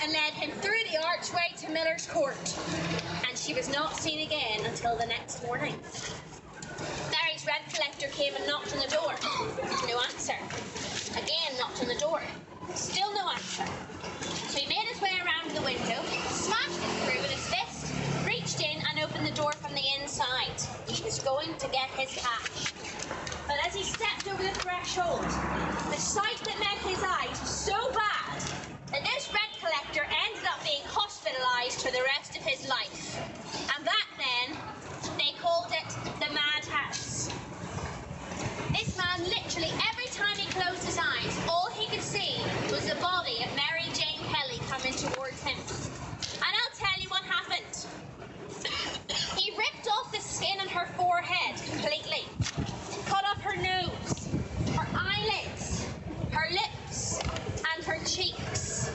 and led him through the archway to Miller's Court, and she was not seen again until the next morning. Mary's rent collector came and knocked on the door. No answer. Again knocked on the door. Still no answer. So he made his way around to the window, smashed it through with his fist, reached in and opened the door from the inside. He was going to get his cash. But as he stepped over the threshold, the sight that met his eyes was so bad that this rent collector ended up being hospitalised for the rest of his life. And back then, they called it the madhouse. This man, literally every time he closed his eyes, all he could see was the body of Mary Jane Kelly coming towards him. And I'll tell you what happened. He ripped off the skin on her forehead completely, cut off her nose, her eyelids, her lips, and her cheeks,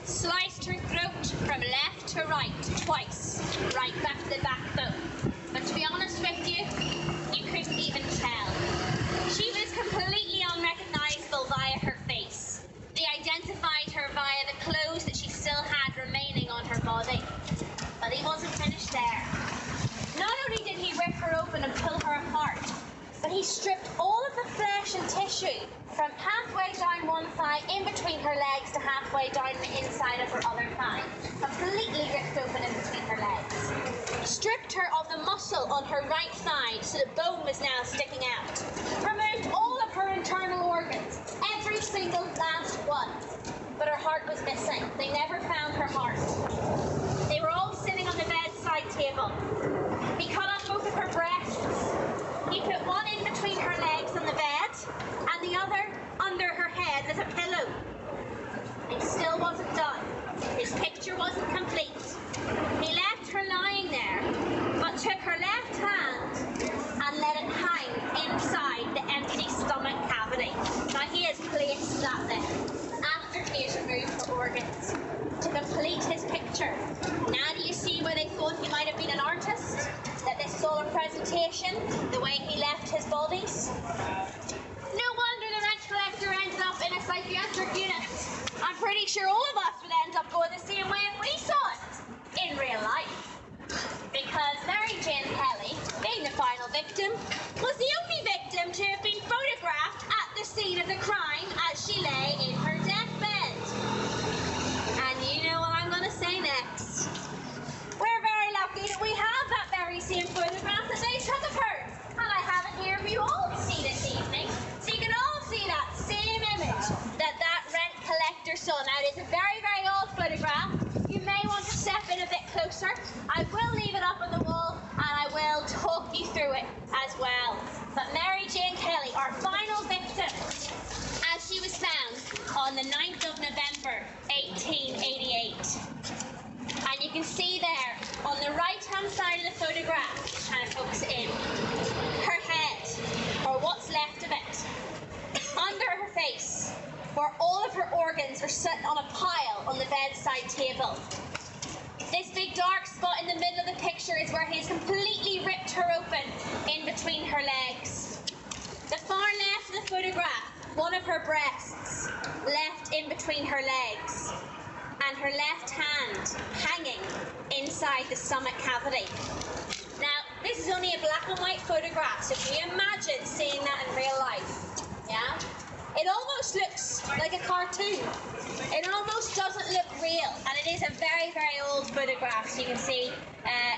sliced her throat from left to right twice, right back to the backbone. But to be honest with you, you couldn't even tell. She was completely unrecognisable via her face. They identified her via the clothes that she still had remaining on her body. But he wasn't finished there. Not only did he rip her open and pull her apart, but he stripped all of the flesh and tissue from halfway down one thigh in between her legs to halfway down the inside of her other thigh. Completely ripped open in between her legs. Stripped her of the muscle on her right thigh so the bone was now sticking out. Removed all of her internal organs, every single last one. But her heart was missing. They never found her heart. They were all sitting on the bedside table. He cut off both of her breasts. He put one in between her legs on the bed and the other under her head as a pillow. It still wasn't done. His picture wasn't complete. He left her lying there, but took her left hand and let it hang inside the empty stomach cavity. Now he has placed that there after he has removed her organs to complete his picture. Now do you see why they thought he might have been an artist? That this solar presentation, the way he left his bodies? No wonder the rent collector ended up in a psychiatric unit. I'm pretty sure all of us would end up going the same way if we saw it in real life. Because Mary Jane Kelly, being the final victim, was the only victim to have been photographed at the scene of the crime as she lay in her deathbed. And you know what I'm going to say next. We're very lucky that we have that very same photograph that they took of her. And I have it here for you all to see this evening. So you can all see that same image that rent collector saw. Now it is a very, very old photograph. You may want to step in a bit closer. I will leave it up on the wall and I will talk you through it as well. But Mary Jane Kelly, our final victim, as she was found on the 9th of November 1888. And you can see there on the right hand side of the photograph, trying to focus it in, her head, or what's left of it. Under her face, where all of her organs are sitting on a pile on the bedside table. This big dark spot in the middle of the picture is where he's completely ripped her open in between her legs. The far left of the photograph, one of her breasts left in between her legs, and her left hand hanging inside the stomach cavity. Now, this is only a black and white photograph, so can you imagine seeing that in real life? Yeah? It almost looks like a cartoon. It almost doesn't look real, and it is a very, very old photograph, so you can see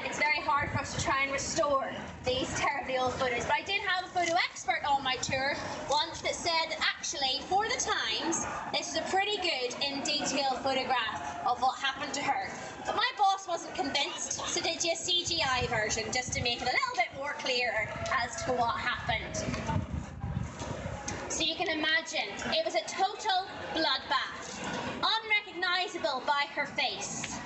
it's very hard for us to try and restore these terribly old photos. But I did have a photo expert on my tour once that said that actually, for the times, this is a pretty good in detail photograph of what happened to her. But my boss wasn't convinced, so did you a CGI version just to make it a little bit more clearer as to what happened. So you can imagine, it was a total bloodbath, unrecognisable by her face.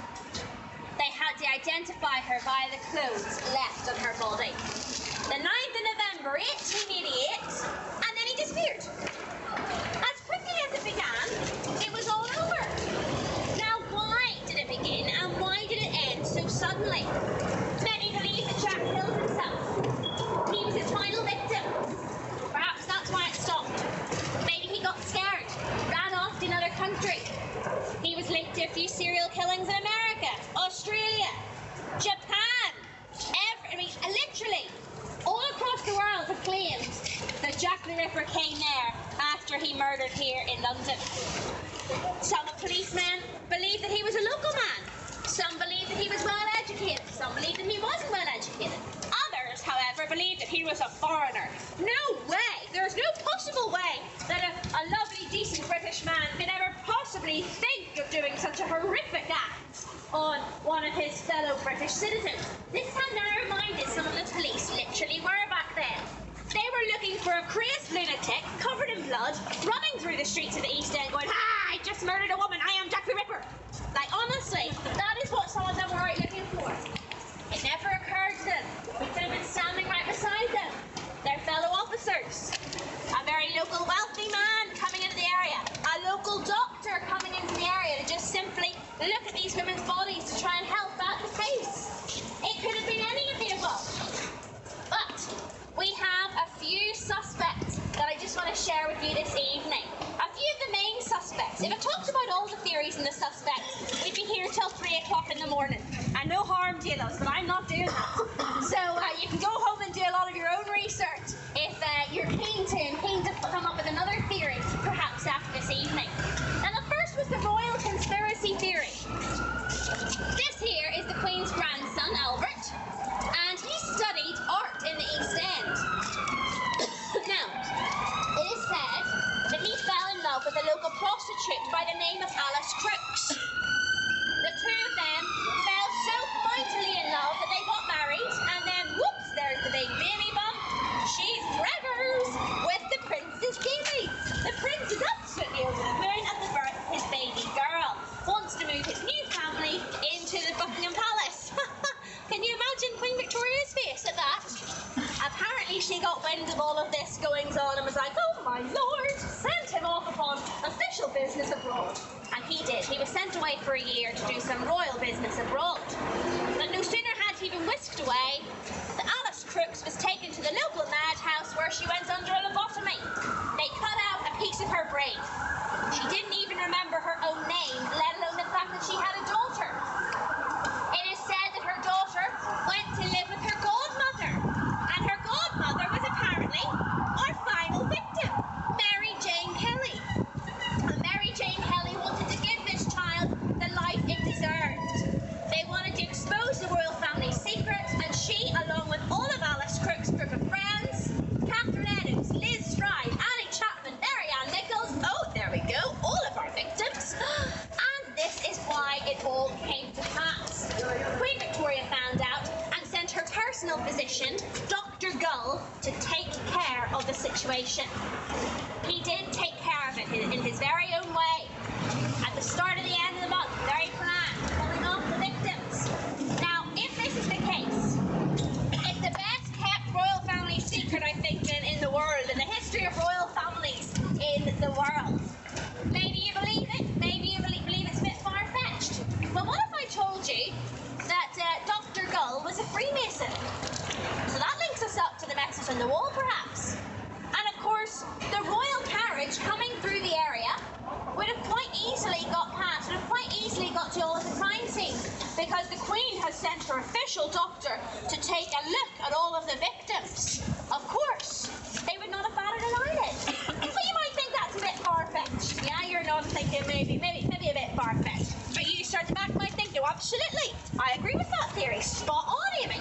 They had to identify her by the clothes left on her body. The 9th of November 1888, and then he disappeared. As quickly as it began, it was all over. Now why did it begin, and why did it end so suddenly? Many believe that Jack killed himself. He was his final victim. Perhaps that's why it stopped. Maybe he got scared, ran off to another country. He was linked to a few serial Jack the Ripper came there after he murdered here in London. Some policemen believed that he was a local man. Some believed that he was well educated. Some believed that he wasn't well educated. Others, however, believed that he was a foreigner. No way! There's no possible way that a lovely, decent British man could ever possibly think of doing such a horrific act on one of his fellow British citizens. This is how narrow-minded some of the police literally were back then. They were looking for a crazed lunatic covered in blood, running through the streets of the East End going, "Ah, I just murdered a woman, I am Jack the Ripper." Like, honestly, that is what some of them were out looking for. It never occurred to them. They could have been standing right beside them, their fellow officers. A very local wealthy man coming into the area, a local doctor coming into the area to just simply look at these women's bodies to try and help out the case. It could have been any of the above. But we have a few suspects that I just want to share with you this evening. A few of the main suspects. If I talked about all the theories and the suspects, we'd be here till 3 o'clock in the morning. And no harm, dealers, but I'm not doing that. So you can go home and do a lot of your own research if you're keen to come up with another theory, perhaps after this evening. And the first was the royal conspiracy theory. This here is the Queen's grandson, Albert, and he studied art in the East End. Now, it is said that he fell in love with a local prostitute by the name of Alice Crooks. The two of them fell so mightily in love that they got married, and then whoops, there's the big baby bump. She's preggers with the Prince's baby. The Prince is absolutely over the moon at the birth of his baby girl. Wants to move his new family into the Buckingham Palace. Can you imagine Queen Victoria's face at that? Apparently she got wind of all of this goings on and was like, "Oh my lord," sent him off upon official business abroad. And he did. He was sent away for a year to do some royal business abroad. But no sooner had he been whisked away, that Alice Crooks was taken to the local madhouse where she went under a lobotomy. They cut out a piece of her brain. She didn't even remember her own name, let alone the fact that she had a daughter. It is said that her daughter went to live with her godmother, and her godmother was apparently our final victim, Mary Jane Kelly. And Mary Jane Kelly wanted to give this child the life it deserved. They wanted to expose the royal family's secrets, and she, along with all of Alice Crooks' group of friends, Catherine Eddings, Liz Stride, Annie Chapman, Marianne Nichols, oh, there we go, all of our victims. And this is why it all came to pass. Queen Victoria found out and sent her personal physician, Dr. Gull, to take care of the situation. He did take care of it in his very own way. At the start of the end of the month, very planned, killing off the victims. Now, if this is the case, it's the best kept royal family secret, I think, in the world, in the history of royal families in the world. Maybe you believe it, maybe you believe it's a bit far-fetched. But what if I told you that Dr. Gull was a Freemason? So that links us up to the message on the wall, perhaps. And of course, the royal carriage coming through the area would have quite easily got past, would have quite easily got to all of the crime scene, because the Queen has sent her official doctor to take a look at all of the victims. Of course, they would not have batted an eyelid. But you might think that's a bit far-fetched. Yeah, you're not thinking maybe a bit far-fetched. But you start to back might think, no, absolutely. I agree with that theory. Spot on, Amy.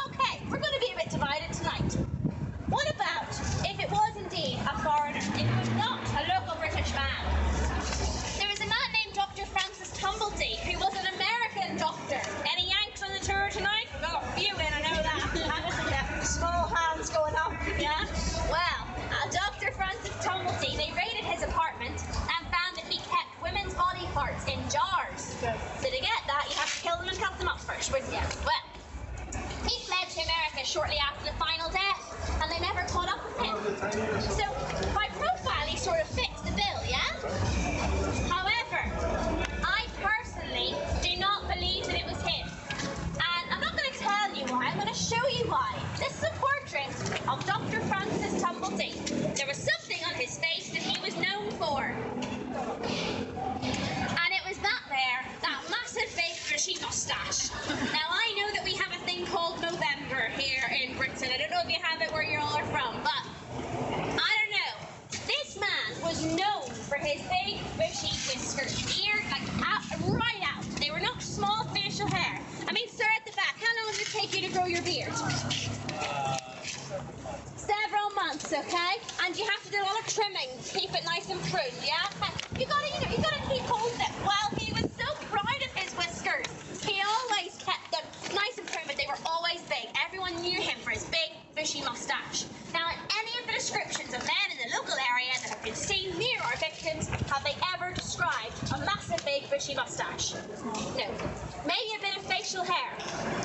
Okay, we're going to be a bit divided tonight. What about if it was indeed a foreigner? It was not a local British man. There was a man named Dr. Francis Tumblety, who was an American doctor. Any Yanks on the tour tonight? We've got a few in, I know that. Small hands going up, yeah? Well, Dr. Francis Tumblety, they raided his apartment and found that he kept women's body parts in jars. So to get that, you have to kill them and cut them up first, wouldn't you? Well, he fled to America shortly after the final death, and they never caught up with him. So, by profile, he sort of fits the bill, yeah? However, I personally do not believe that it was him. And I'm not going to tell you why, I'm going to show you why. This is a portrait of Dr. Francis Tumblety. There was something on his face that he was known for. And it was that massive big bushy moustache. Now, I know that we have a thing called November here in Britain. bushy whiskers, ears right out. They were not small facial hair. I mean, sir, at the back, how long did it take you to grow your beard? Several months, okay? And you have to do a lot of trimming to keep it nice and pruned, yeah? You gotta keep hold of it. Well, he was so proud of his whiskers. He always kept them nice and pruned, but they were always big. Everyone knew him for his big, bushy mustache. Now, in any of the descriptions of men in the local area that have been seen near our victims, have they ever described a massive, big, bushy mustache? No. Maybe a bit of facial hair.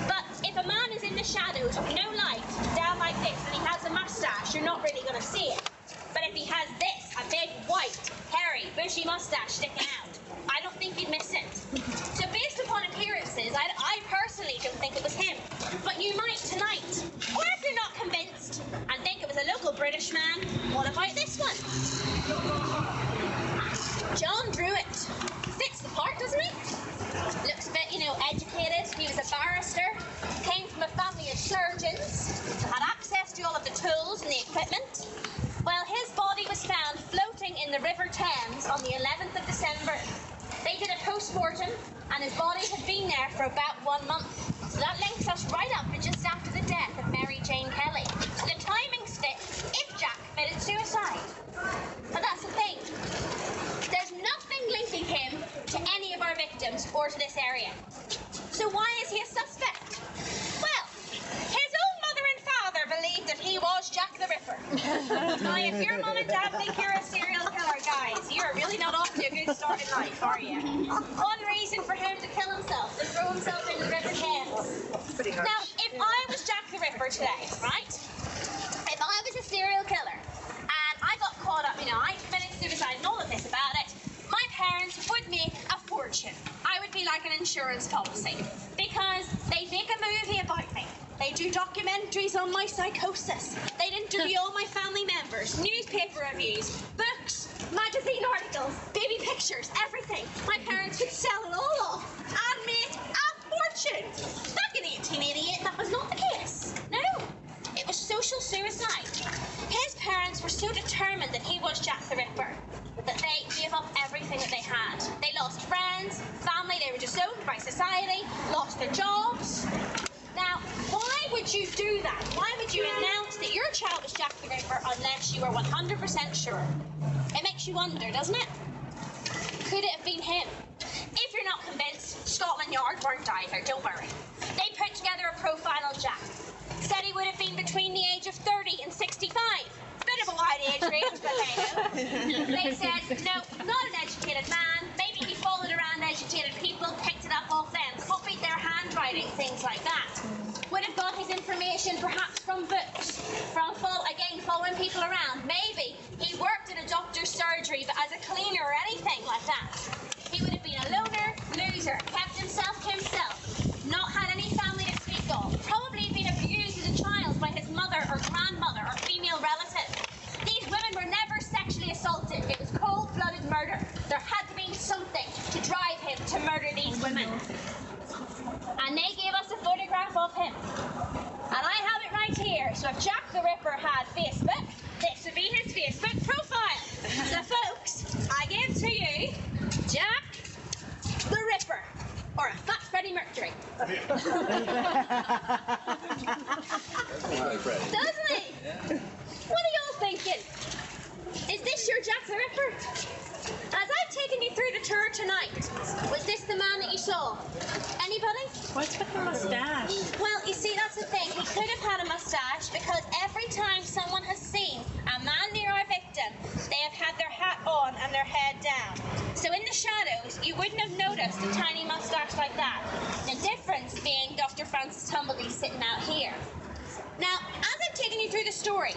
But if a man is in the shadows with no light, down like this, and he has a mustache, you're not really going to see it. But if he has this, a big, white, hairy, bushy mustache sticking out, I don't think you'd miss it. So based upon appearances, I personally don't think it was him. But you might tonight. Or if you're not convinced and think it was a local British man, what about this one? John Druitt. Fits the part, doesn't he? Looks a bit, educated. He was a barrister. Came from a family of surgeons. Had access to all of the tools and the equipment. Well, his body was found floating in the River Thames on the 11th of December. They did a post-mortem, and his body had been there for about 1 month. So that links us right up to just after the death of Mary Jane Kelly. The timings fit if Jack committed suicide. But that's the thing. There's nothing linking him to any of our victims or to this area. So why is he a suspect? Well, his own mother and father believed that he was Jack the Ripper. Now, if your mum and dad think you're a serial killer, guys, you're really not off to a good start in life, are you? One reason for him to kill himself, to throw himself in the River Thames. Now, if I was Jack the Ripper today, right? If I was a serial killer and I got caught up, I committed suicide and all of this about it, my parents would make a fortune. I would be like an insurance policy because they'd make a movie about me. They do documentaries on my psychosis. They'd interview all my family members, newspaper reviews, books, magazine articles, baby pictures, everything. My parents could sell it all off and make a fortune. Back in 1888, that was not the case. No, it was social suicide. His parents were so determined that he was Jack the Ripper that they gave up everything that they had. They lost friends, family, they were disowned by society, lost their jobs. Now, why would you do that? Why would you announce that your child was Jack the Ripper unless you were 100% sure? It makes you wonder, doesn't it? Could it have been him? If you're not convinced, Scotland Yard weren't either, don't worry. They put together a profile on Jack. Said he would have been between the age of 30 and 65. Bit of a wide age range, but they said, no, not an educated man. Maybe he followed around educated people, picked it up off them, copied their handwriting, things like that. Would have got his information perhaps from books, from following people around. Maybe he worked in a doctor's surgery but as a cleaner or anything like that. He would have been a loner, loser, kept himself to himself, not had any family to speak of, probably been abused as a child by his mother or grandmother or female relative. These women were never sexually assaulted. It was cold-blooded murder. There had to be something to drive him to murder these women. And they gave us a photograph of him. And I have it right here. So if Jack the Ripper had Facebook, this would be his Facebook profile. So folks, I give to you Jack the Ripper. Or a fat Freddie Mercury. Doesn't he? Yeah. What are y'all thinking? Is this your Jack the Ripper? As I've taken you through the tour tonight, was this the man that you saw? Anybody? What's with the mustache? Well, you see, that's the thing. He could have had a mustache because every time someone has seen a man near our victim, they have had their hat on and their head down. So in the shadows, you wouldn't have noticed a tiny mustache like that. The difference being Dr. Francis Tumbleby sitting out here. Now, as I've taken you through the story,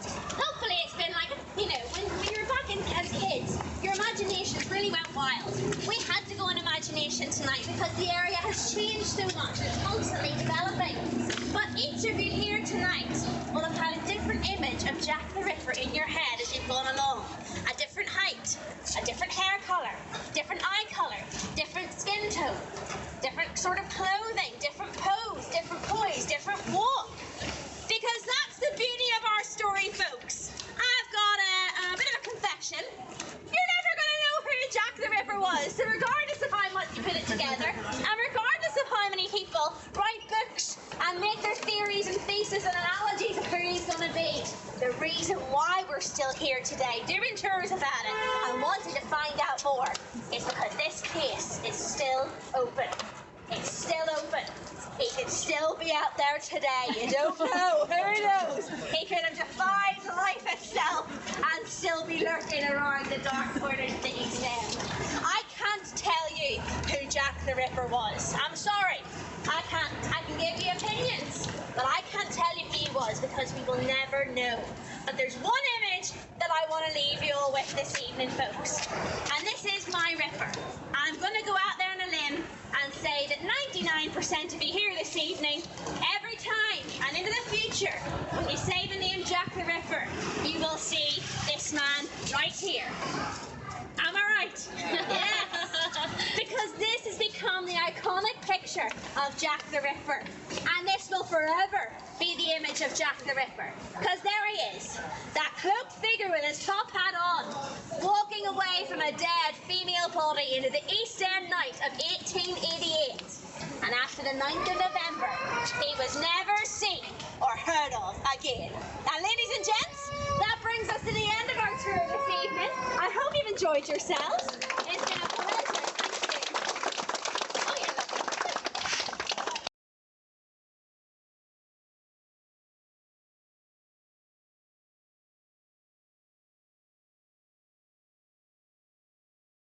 hopefully it's been like, when you were back as kids, your imaginations really went wild. We had to go on imagination tonight because the area has changed so much. It's constantly developing. But each of you here tonight will have had a different image of Jack the Ripper in your head as you've gone along. A different height, a different hair colour, different eye colour, different skin tone, different sort of clothing, different pose, different poise, different walk. Because that's the beauty of our story, folks. I've got a bit of a confession. You're never going to know who was that regardless of how much you put it together, and regardless of how many people write books and make their theories and theses and analogies of who he's going to be, the reason why we're still here today doing tours about it and wanting to find out more is because this case is still open. It's still open. He could still be out there today. You don't know. Who knows? He could have defied life itself and still be lurking around the dark corners that he's in. I can't tell you who Jack the Ripper was. I'm sorry. I can't. I can give you opinions, but I can't tell you who he was because we will never know. But there's one image that I want to leave you all with this evening, folks. And this is my Ripper. I'm going to go out there on a limb and say that 99% of you here this evening, every time and into the future, when you say the name Jack the Ripper, you will see this man right here. Am I right? Yes. Because this has become the iconic picture of Jack the Ripper. And this will forever be the image of Jack the Ripper. Because there he is, that cloaked figure with his top hat on, walking away from a dead female body into the East End night of 1888. And after the 9th of November, he was never seen or heard of again. Now, ladies and gents, that brings us to the end of our tour this evening. I hope you've enjoyed yourselves.